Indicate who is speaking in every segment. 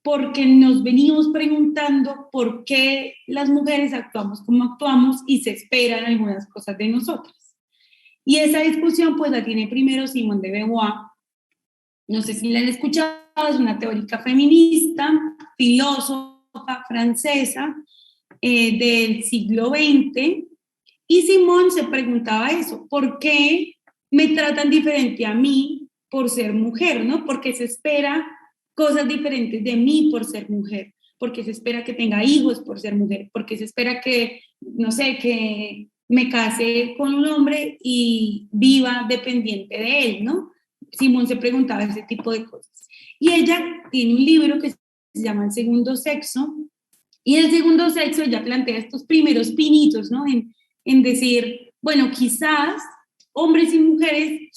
Speaker 1: porque nos venimos preguntando por qué las mujeres actuamos como actuamos y se esperan algunas cosas de nosotras. Y esa discusión pues la tiene primero Simone de Beauvoir, no sé si la han escuchado, es una teórica feminista, filósofa francesa del siglo XX, y Simone se preguntaba eso, ¿por qué me tratan diferente a mí por ser mujer, ¿no? Porque se espera cosas diferentes de mí por ser mujer, porque se espera que tenga hijos por ser mujer, porque se espera que, no sé, que me case con un hombre y viva dependiente de él, ¿no? Simón se preguntaba ese tipo de cosas. Y ella tiene un libro que se llama El segundo sexo, y el segundo sexo ella plantea estos primeros pinitos, ¿no? En decir, bueno, quizás hombres y mujeres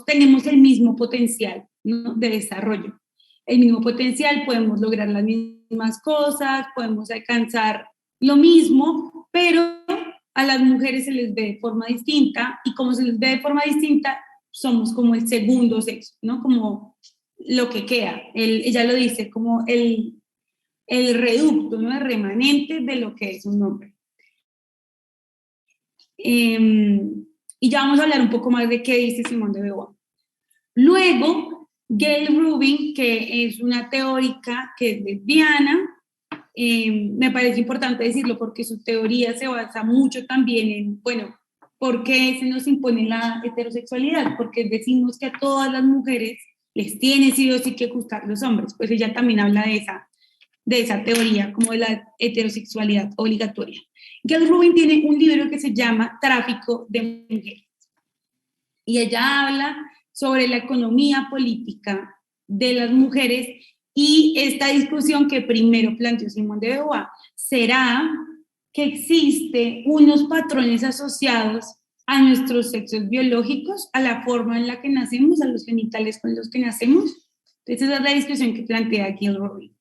Speaker 1: tenemos el mismo potencial, ¿no? De desarrollo, el mismo potencial, podemos lograr las mismas cosas, podemos alcanzar lo mismo, pero a las mujeres se les ve de forma distinta, y como se les ve de forma distinta, somos como el segundo sexo, ¿no? Como lo que queda. Ella lo dice como el reducto, ¿no? El remanente de lo que es un hombre. Y ya vamos a hablar un poco más de qué dice Simone de Beauvoir. Luego, Gayle Rubin, que es una teórica que es lesbiana, me parece importante decirlo porque su teoría se basa mucho también en, bueno, ¿por qué se nos impone la heterosexualidad? Porque decimos que a todas las mujeres les tiene sí o sí que gustar los hombres. Pues ella también habla de esa teoría, como de la heterosexualidad obligatoria. Gayle Rubin tiene un libro que se llama Tráfico de Mujeres, y ella habla sobre la economía política de las mujeres y esta discusión que primero planteó Simone de Beauvoir. ¿Será que existe unos patrones asociados a nuestros sexos biológicos, a la forma en la que nacemos, a los genitales con los que nacemos? Entonces esa es la discusión que plantea Gayle Rubin.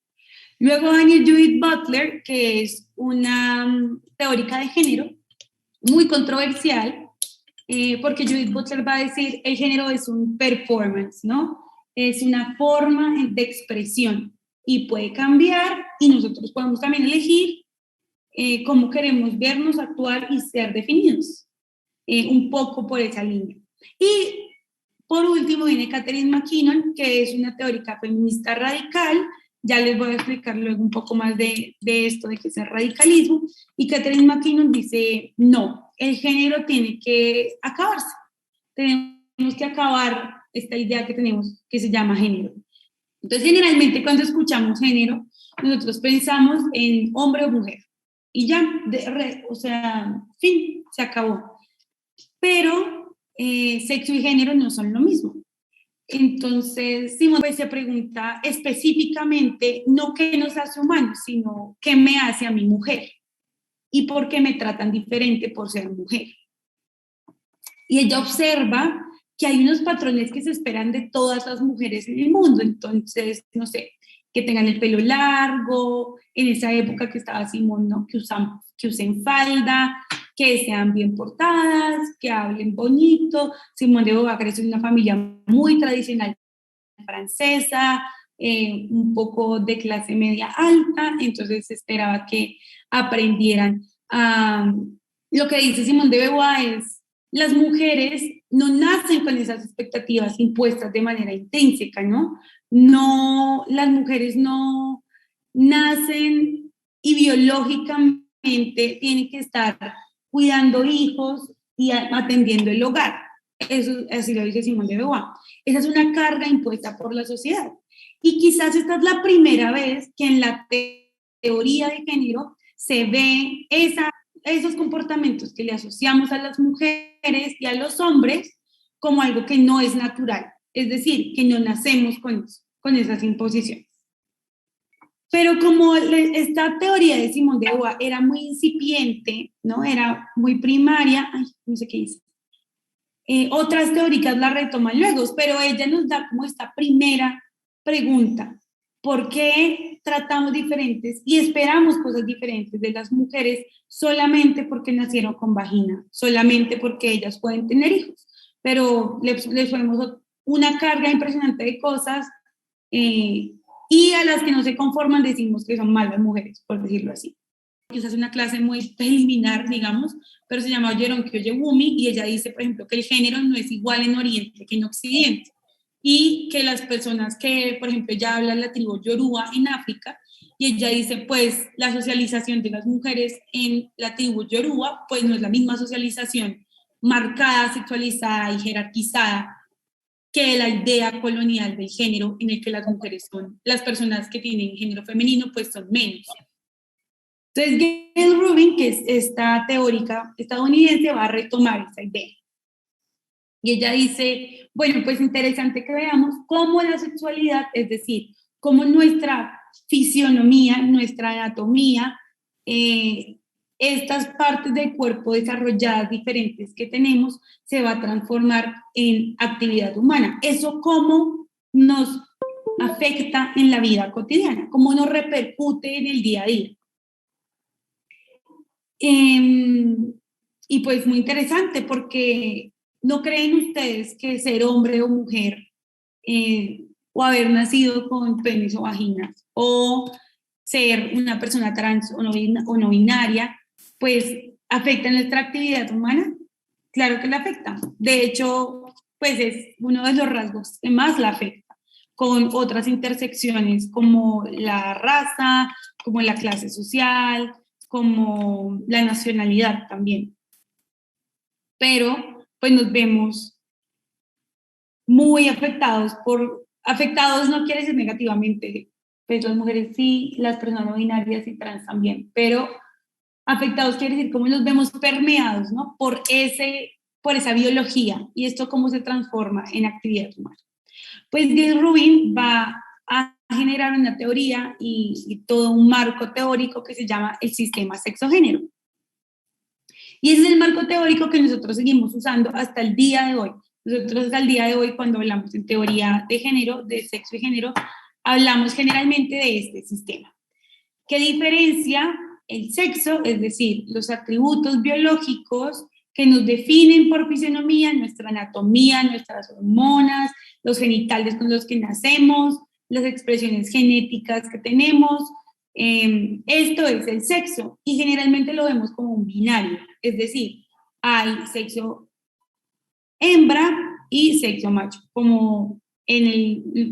Speaker 1: Luego Daniel Judith Butler, que es una teórica de género muy controversial, porque Judith Butler va a decir el género es un performance, ¿no? Es una forma de expresión y puede cambiar, y nosotros podemos también elegir cómo queremos vernos, actuar y ser definidos, un poco por esa línea. Y por último viene Catherine McKinnon, que es una teórica feminista radical. Ya les voy a explicar luego un poco más de esto, de qué es el radicalismo. Y Catherine McKinnon dice, no, el género tiene que acabarse. Tenemos que acabar esta idea que tenemos que se llama género. Entonces, generalmente cuando escuchamos género, nosotros pensamos en hombre o mujer. Y ya, o sea, fin, se acabó. Pero sexo y género no son lo mismo. Entonces, Simone se pregunta específicamente no qué nos hace humanos, sino qué me hace a mi mujer y por qué me tratan diferente por ser mujer. Y ella observa que hay unos patrones que se esperan de todas las mujeres en el mundo. Entonces, no sé, que tengan el pelo largo, en esa época que estaba Simone, ¿no? Que usen falda, que sean bien portadas, que hablen bonito. Simone de Beauvoir es una familia muy tradicional francesa, un poco de clase media alta, entonces se esperaba que aprendieran. Lo que dice Simone de Beauvoir es, las mujeres no nacen con esas expectativas impuestas de manera intrínseca, ¿no? No, las mujeres no nacen y biológicamente tienen que estar cuidando hijos y atendiendo el hogar. Eso, así lo dice Simone de Beauvoir. Esa es una carga impuesta por la sociedad. Y quizás esta es la primera vez que en la teoría de género se ve esos comportamientos que le asociamos a las mujeres y a los hombres como algo que no es natural. Es decir, que no nacemos con esas imposiciones. Pero como esta teoría de Simone de Beauvoir era muy incipiente, ¿no? Era muy primaria, ay, no sé qué dice. Otras teóricas la retoman luego, pero ella nos da como esta primera pregunta: ¿por qué tratamos diferentes y esperamos cosas diferentes de las mujeres solamente porque nacieron con vagina, solamente porque ellas pueden tener hijos? Pero les ponemos una carga impresionante de cosas y a las que no se conforman decimos que son malas mujeres, por decirlo así. Esa es una clase muy preliminar, digamos, pero se llama Oyeron Kyoyewumi, y ella dice, por ejemplo, que el género no es igual en Oriente que en Occidente, y que las personas que, por ejemplo, ella habla de la tribu Yoruba en África, y ella dice, pues, la socialización de las mujeres en la tribu Yoruba, pues no es la misma socialización marcada, sexualizada y jerarquizada que la idea colonial del género, en el que las mujeres son, las personas que tienen género femenino, pues son menos. Entonces, Gayle Rubin, que es esta teórica estadounidense, va a retomar esa idea. Y ella dice, bueno, pues interesante que veamos cómo la sexualidad, es decir, cómo nuestra fisionomía, nuestra anatomía, estas partes del cuerpo desarrolladas diferentes que tenemos, se va a transformar en actividad humana. Eso cómo nos afecta en la vida cotidiana, cómo nos repercute en el día a día. Y pues muy interesante, porque ¿no creen ustedes que ser hombre o mujer, o haber nacido con penes o vaginas, o ser una persona trans o no binaria, pues afecta nuestra actividad humana? Claro que la afecta. De hecho, pues es uno de los rasgos que más la afecta, con otras intersecciones como la raza, como la clase social, como la nacionalidad también. Pero pues nos vemos muy afectados no quiere decir negativamente, pues las mujeres sí, las personas no binarias y trans también, pero afectados quiere decir cómo nos vemos permeados, ¿no? Por esa biología, y esto cómo se transforma en actividad humana. Pues Gayle Rubin va a generar una teoría y todo un marco teórico que se llama el sistema sexo-género. Y ese es el marco teórico que nosotros seguimos usando hasta el día de hoy. Nosotros hasta el día de hoy, cuando hablamos en teoría de género, de sexo y género, hablamos generalmente de este sistema, que diferencia el sexo, es decir, los atributos biológicos que nos definen por fisionomía, nuestra anatomía, nuestras hormonas, los genitales con los que nacemos, las expresiones genéticas que tenemos. Esto es el sexo, y generalmente lo vemos como un binario, es decir, hay sexo hembra y sexo macho, como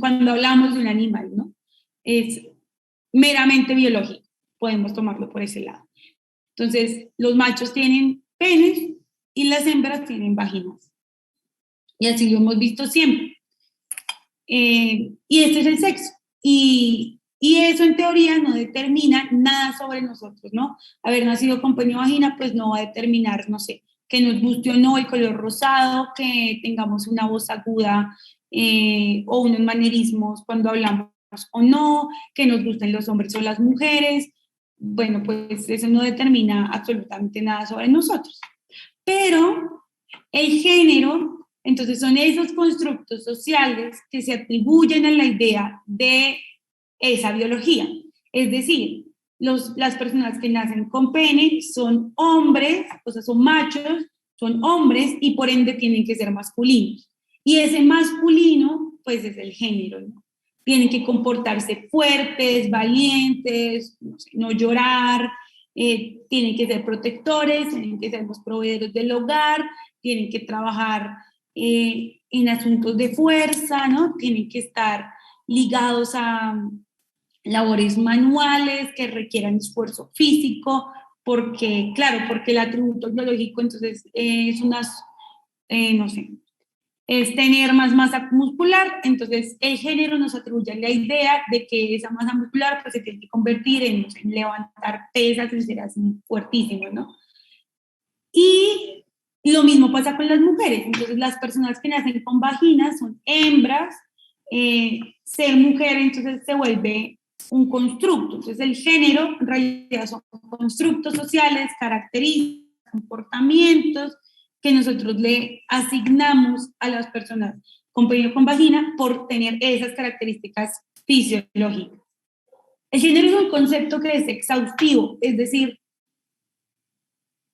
Speaker 1: cuando hablamos de un animal, ¿no? Es meramente biológico, podemos tomarlo por ese lado. Entonces, los machos tienen penes y las hembras tienen vaginas. Y así lo hemos visto siempre. Y este es el sexo. Y eso en teoría no determina nada sobre nosotros, ¿no? Haber nacido con pene o vagina, pues no va a determinar, no sé, que nos guste o no el color rosado, que tengamos una voz aguda o unos manerismos cuando hablamos o no, que nos gusten los hombres o las mujeres. Bueno, pues eso no determina absolutamente nada sobre nosotros. Pero el género, entonces, son esos constructos sociales que se atribuyen a la idea de esa biología. Es decir, las personas que nacen con pene son hombres, o sea, son machos, son hombres, y por ende tienen que ser masculinos. Y ese masculino, pues es el género, ¿no? Tienen que comportarse fuertes, valientes, no sé, no llorar, tienen que ser protectores, tienen que ser los proveedores del hogar, tienen que trabajar en asuntos de fuerza, ¿no? Tienen que estar ligados a labores manuales que requieran esfuerzo físico, porque, claro, porque el atributo biológico entonces es no sé, es tener más masa muscular. Entonces el género nos atribuye la idea de que esa masa muscular pues se tiene que convertir en levantar pesas, en ser así fuertísimo, ¿no? Y lo mismo pasa con las mujeres. Entonces las personas que nacen con vaginas son hembras, ser mujer entonces se vuelve un constructo. Entonces el género en realidad son constructos sociales, características, comportamientos que nosotros le asignamos a las personas con pene o con vagina por tener esas características fisiológicas. El género es un concepto que es exhaustivo, es decir,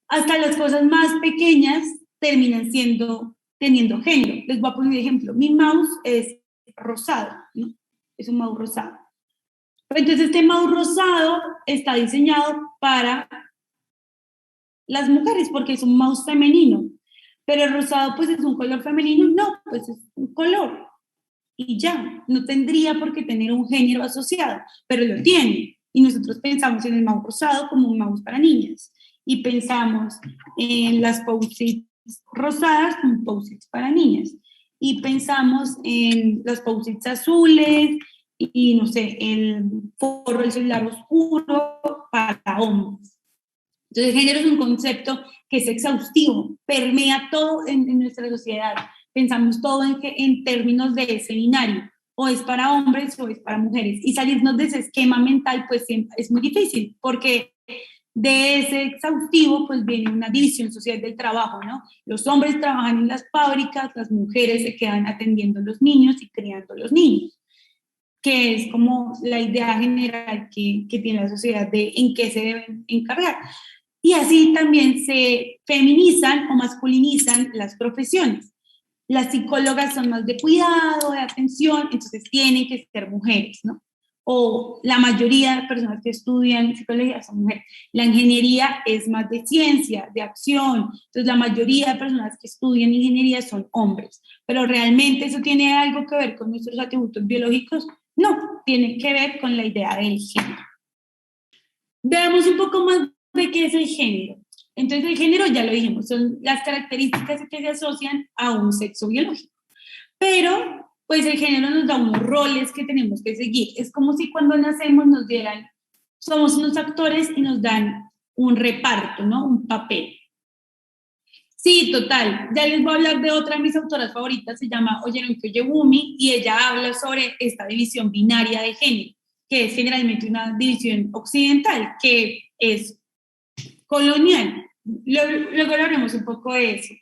Speaker 1: hasta las cosas más pequeñas terminan teniendo género. Les voy a poner un ejemplo. Mi mouse es rosado, ¿no? Es un mouse rosado. Entonces este mouse rosado está diseñado para las mujeres porque es un mouse femenino, pero el rosado pues es un color femenino, no, pues es un color y ya, no tendría por qué tener un género asociado, pero lo tiene. Y nosotros pensamos en el mouse rosado como un mouse para niñas y pensamos en las post-its rosadas como post-its para niñas y pensamos en las post-its azules y no sé, el forro del celular oscuro para hombres. Entonces, el género es un concepto que es exhaustivo, permea todo en nuestra sociedad. Pensamos todo en términos de ese binario, o es para hombres o es para mujeres. Y salirnos de ese esquema mental, pues es muy difícil, porque de ese exhaustivo, pues viene una división social del trabajo, ¿no? Los hombres trabajan en las fábricas, las mujeres se quedan atendiendo a los niños y criando a los niños, que es como la idea general que tiene la sociedad de en qué se deben encargar. Y así también se feminizan o masculinizan las profesiones. Las psicólogas son más de cuidado, de atención, entonces tienen que ser mujeres, ¿no? O la mayoría de personas que estudian psicología son mujeres. La ingeniería es más de ciencia, de acción, entonces la mayoría de personas que estudian ingeniería son hombres. Pero realmente eso tiene algo que ver con nuestros atributos biológicos, no, tiene que ver con la idea del género. Veamos un poco más de qué es el género. Entonces, el género, ya lo dijimos, son las características que se asocian a un sexo biológico. Pero, pues el género nos da unos roles que tenemos que seguir. Es como si cuando nacemos nos dieran, somos unos actores y nos dan un reparto, ¿no? Un papel. Sí, total. Ya les voy a hablar de otra de mis autoras favoritas, se llama Oyeron Oyewumi, y ella habla sobre esta división binaria de género, que es generalmente una división occidental, que es colonial. Luego hablaremos un poco de eso,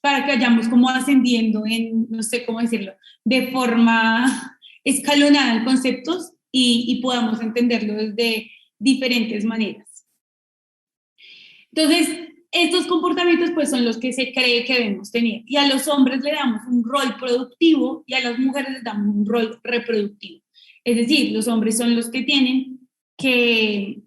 Speaker 1: para que vayamos como ascendiendo en, no sé cómo decirlo, de forma escalonada en conceptos y podamos entenderlo desde diferentes maneras. Entonces, estos comportamientos pues son los que se cree que debemos tener. Y a los hombres le damos un rol productivo y a las mujeres les damos un rol reproductivo. Es decir, los hombres son los que tienen que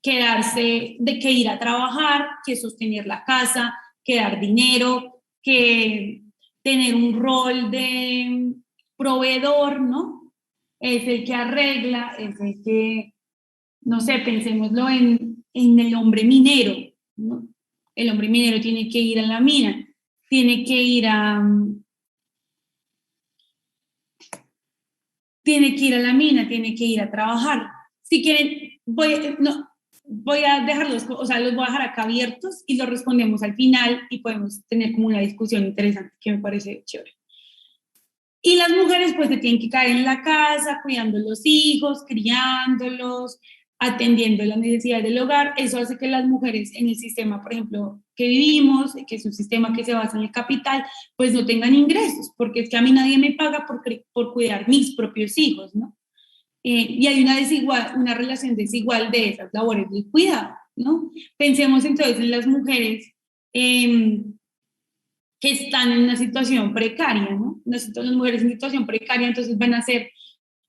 Speaker 1: quedarse, de que ir a trabajar, que sostener la casa, que dar dinero, que tener un rol de proveedor, ¿no? Es el que arregla, es el que, no sé, pensémoslo en el hombre minero, ¿no? El hombre minero tiene que ir a la mina, tiene que ir a, tiene que ir a la mina, tiene que ir a trabajar. Si quieren, voy a dejarlos, o sea, los voy a dejar acá abiertos y los respondemos al final y podemos tener como una discusión interesante que me parece chévere. Y las mujeres pues se tienen que caer en la casa, cuidando los hijos, criándolos, atendiendo las necesidades del hogar. Eso hace que las mujeres en el sistema, por ejemplo, que vivimos, que es un sistema que se basa en el capital, pues no tengan ingresos, porque es que a mí nadie me paga por cuidar mis propios hijos, ¿no? Y hay una relación desigual de esas labores del cuidado, ¿no? Pensemos entonces en las mujeres que están en una situación precaria, ¿no? Las mujeres en situación precaria entonces van a ser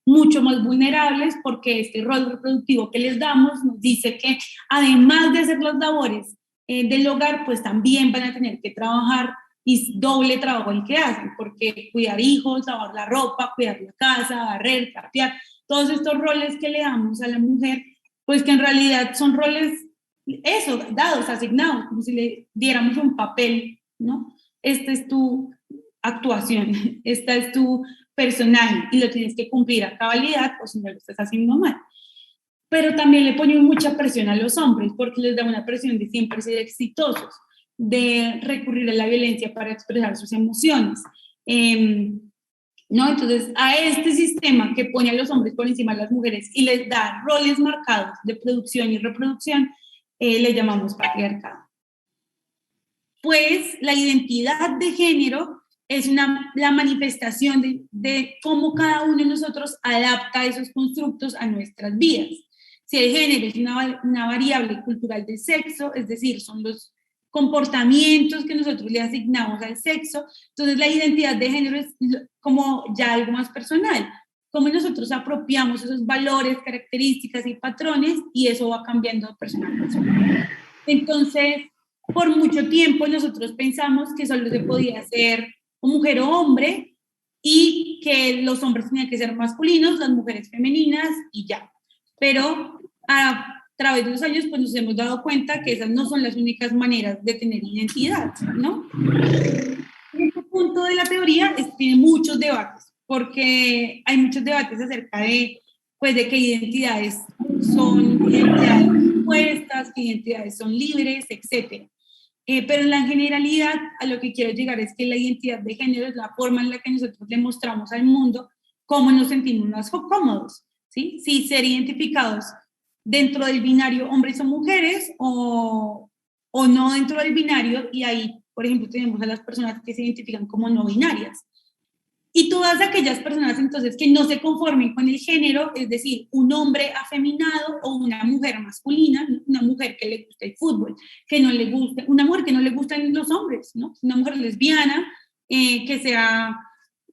Speaker 1: mucho más vulnerables porque este rol reproductivo que les damos nos dice que además de hacer las labores del hogar, pues también van a tener que trabajar y doble trabajo el que hacen, porque cuidar hijos, lavar la ropa, cuidar la casa, barrer, trapear, todos estos roles que le damos a la mujer, pues que en realidad son roles, eso, dados, asignados, como si le diéramos un papel, ¿no? Esta es tu actuación, esta es tu personaje y lo tienes que cumplir a cabalidad o si no lo estás haciendo mal. Pero también le ponen mucha presión a los hombres porque les da una presión de siempre ser exitosos, de recurrir a la violencia para expresar sus emociones. ¿No? Entonces, a este sistema que pone a los hombres por encima de las mujeres y les da roles marcados de producción y reproducción, le llamamos patriarcado. Pues la identidad de género es la manifestación de cómo cada uno de nosotros adapta esos constructos a nuestras vidas. Si el género es una variable cultural del sexo, es decir, son los comportamientos que nosotros le asignamos al sexo, entonces la identidad de género es como ya algo más personal. cómo nosotros apropiamos esos valores, características y patrones, y eso va cambiando de persona a persona. Entonces, por mucho tiempo nosotros pensamos que solo se podía ser o mujer o hombre, y que los hombres tenían que ser masculinos, las mujeres femeninas y ya. Pero a través de los años pues nos hemos dado cuenta que esas no son las únicas maneras de tener identidad, ¿no? Este punto de la teoría tiene muchos debates, porque hay muchos debates acerca de, pues, de qué identidades son identidades impuestas, qué identidades son libres, etc. Pero en la generalidad, a lo que quiero llegar es que la identidad de género es la forma en la que nosotros le mostramos al mundo cómo nos sentimos más cómodos, ¿sí? Si ser identificados dentro del binario hombres o mujeres, o no dentro del binario, y ahí, por ejemplo, tenemos a las personas que se identifican como no binarias. Y todas aquellas personas entonces que no se conformen con el género, es decir, un hombre afeminado o una mujer masculina, una mujer que le gusta el fútbol, que no le guste, una mujer que no le gustan los hombres, ¿no? Una mujer lesbiana, que sea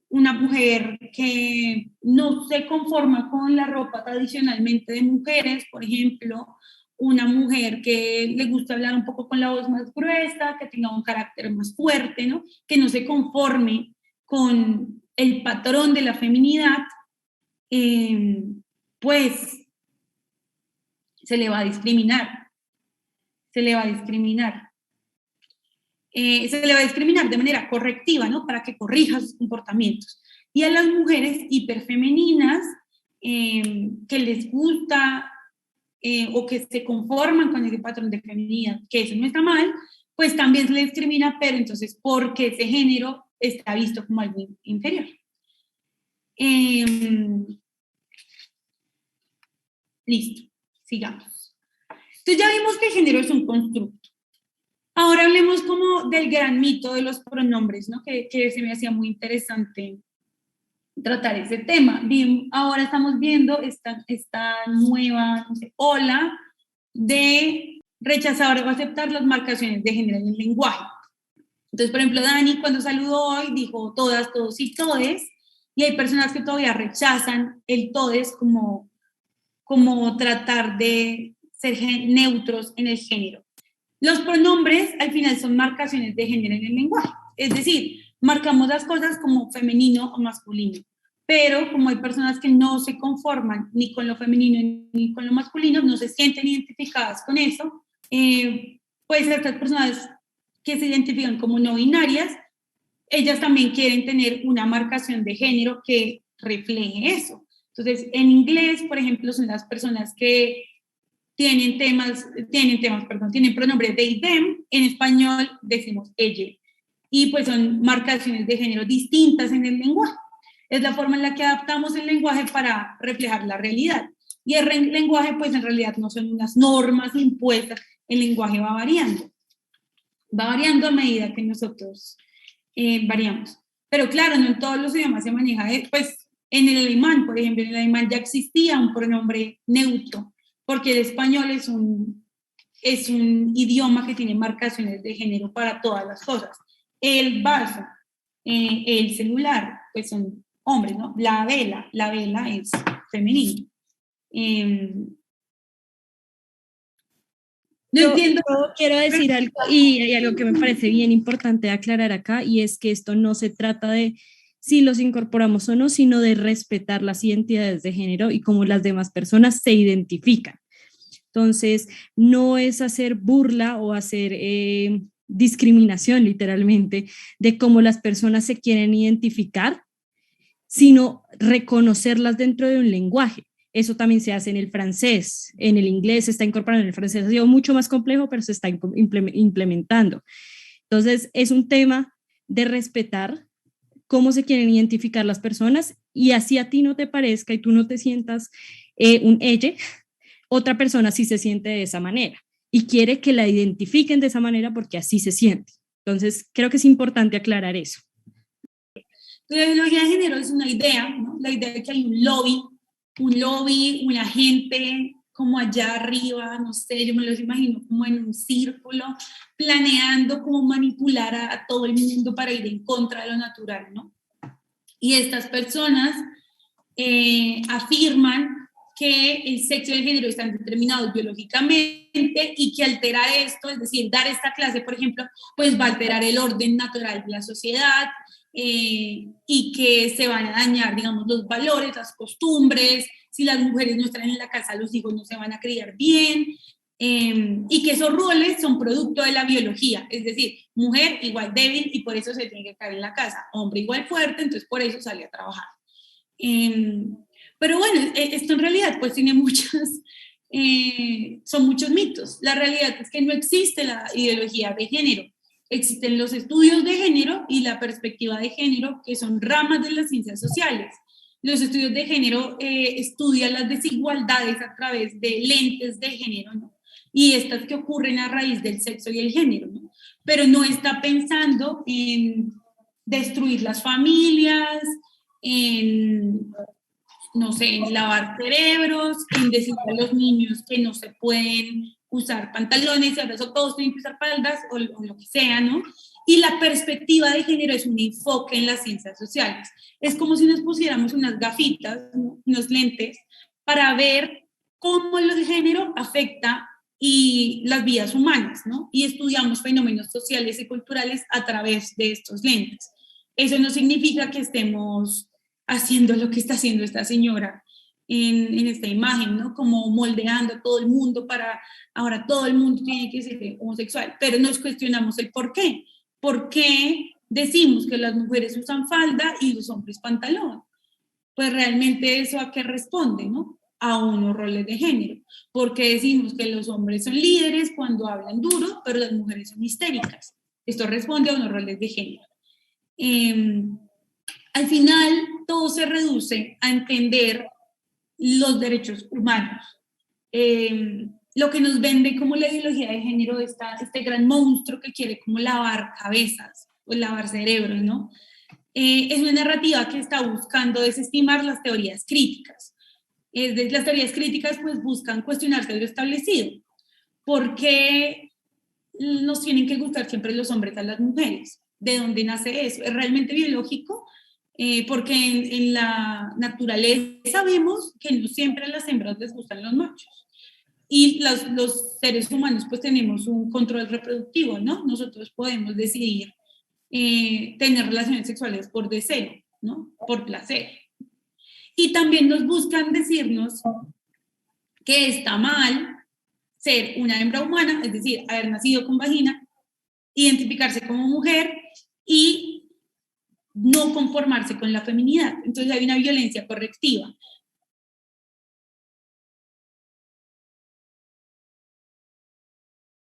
Speaker 1: una mujer que no se conforma con la ropa tradicionalmente de mujeres, por ejemplo, una mujer que le gusta hablar un poco con la voz más gruesa, que tenga un carácter más fuerte, ¿no? Que no se conforme con el patrón de la feminidad, pues se le va a discriminar, se le va a discriminar. Se le va a discriminar de manera correctiva, ¿no? Para que corrija sus comportamientos. Y a las mujeres hiperfemeninas que les gusta o que se conforman con ese patrón de feminidad, que eso no está mal, pues también se le discrimina, pero entonces porque ese género está visto como algo inferior. Listo, sigamos. Entonces ya vimos que el género es un constructo. Ahora hablemos como del gran mito de los pronombres, ¿no? Que se me hacía muy interesante tratar ese tema. Bien, ahora estamos viendo esta nueva, no sé, ola de rechazar o aceptar las marcaciones de género en el lenguaje. Entonces, por ejemplo, Dani cuando saludó hoy dijo todas, todos y todes, y hay personas que todavía rechazan el todes como tratar de ser neutros en el género. Los pronombres al final son marcaciones de género en el lenguaje, es decir, marcamos las cosas como femenino o masculino, pero como hay personas que no se conforman ni con lo femenino ni con lo masculino, no se sienten identificadas con eso, pues estas personas que se identifican como no binarias, ellas también quieren tener una marcación de género que refleje eso. Entonces, en inglés, por ejemplo, son las personas que tienen pronombre they, them, en español decimos ella, y pues son marcaciones de género distintas en el lenguaje. Es la forma en la que adaptamos el lenguaje para reflejar la realidad. Y el lenguaje, pues en realidad no son unas normas impuestas, el lenguaje va variando a medida que nosotros variamos. Pero claro, no en todos los idiomas se maneja, pues en el alemán, por ejemplo, en el alemán ya existía un pronombre neutro, porque el español es un idioma que tiene marcaciones de género para todas las cosas. El vaso, el celular, pues son hombres, ¿no? La vela es femenino. No entiendo.
Speaker 2: Yo quiero decir algo, y hay algo que me parece bien importante aclarar acá, y es que esto no se trata de si los incorporamos o no, sino de respetar las identidades de género y cómo las demás personas se identifican. Entonces, no es hacer burla o hacer discriminación literalmente de cómo las personas se quieren identificar, sino reconocerlas dentro de un lenguaje. Eso también se hace en el francés, en el inglés se está incorporando, en el francés ha sido mucho más complejo, pero se está implementando. Entonces, es un tema de respetar cómo se quieren identificar las personas, y así a ti no te parezca y tú no te sientas un ella, otra persona sí se siente de esa manera y quiere que la identifiquen de esa manera porque así se siente. Entonces, creo que es importante aclarar eso.
Speaker 1: La ideología de género es una idea, ¿no? La idea de que hay un lobby, una gente como allá arriba, no sé, yo me los imagino como en un círculo, planeando cómo manipular a todo el mundo para ir en contra de lo natural, ¿no? Y estas personas afirman que el sexo y el género están determinados biológicamente y que alterar esto, es decir, dar esta clase, por ejemplo, pues va a alterar el orden natural de la sociedad, y que se van a dañar, digamos, los valores, las costumbres. Si las mujeres no están en la casa, los hijos no se van a criar bien, y que esos roles son producto de la biología, es decir, mujer igual débil y por eso se tiene que quedar en la casa, hombre igual fuerte, entonces por eso sale a trabajar. Pero bueno, esto en realidad pues tiene son muchos mitos. La realidad es que no existe la ideología de género. Existen los estudios de género y la perspectiva de género, que son ramas de las ciencias sociales. Los estudios de género estudian las desigualdades a través de lentes de género, ¿no? Y estas que ocurren a raíz del sexo y el género, ¿no? Pero no está pensando en destruir las familias, en, no sé, en lavar cerebros, en decir a los niños que no se pueden usar pantalones y ahora todos tienen que usar faldas o lo que sea, ¿no? Y la perspectiva de género es un enfoque en las ciencias sociales. Es como si nos pusiéramos unas gafitas, ¿no? Unos lentes, para ver cómo el género afecta y las vidas humanas, ¿no? Y estudiamos fenómenos sociales y culturales a través de estos lentes. Eso no significa que estemos haciendo lo que está haciendo esta señora en esta imagen, ¿no? Como moldeando a todo el mundo para, ahora todo el mundo tiene que ser homosexual, pero nos cuestionamos el por qué. ¿Por qué decimos que las mujeres usan falda y los hombres pantalón? Pues realmente eso a qué responde, ¿no? A unos roles de género. Porque decimos que los hombres son líderes cuando hablan duro, pero las mujeres son histéricas. Esto responde a unos roles de género. Al final, todo se reduce a entender los derechos humanos. Lo que nos vende como la ideología de género, este gran monstruo que quiere como lavar cabezas o lavar cerebros, ¿no? Es una narrativa que está buscando desestimar las teorías críticas. Las teorías críticas pues buscan cuestionarse lo establecido. ¿Por qué nos tienen que gustar siempre los hombres a las mujeres? ¿De dónde nace eso? ¿Es realmente biológico? Porque en la naturaleza vemos que no siempre a las hembras les gustan los machos. Y los seres humanos pues tenemos un control reproductivo, ¿no? Nosotros podemos decidir tener relaciones sexuales por deseo, ¿no? Por placer. Y también nos buscan decirnos que está mal ser una hembra humana, es decir, haber nacido con vagina, identificarse como mujer y no conformarse con la feminidad. Entonces hay una violencia correctiva.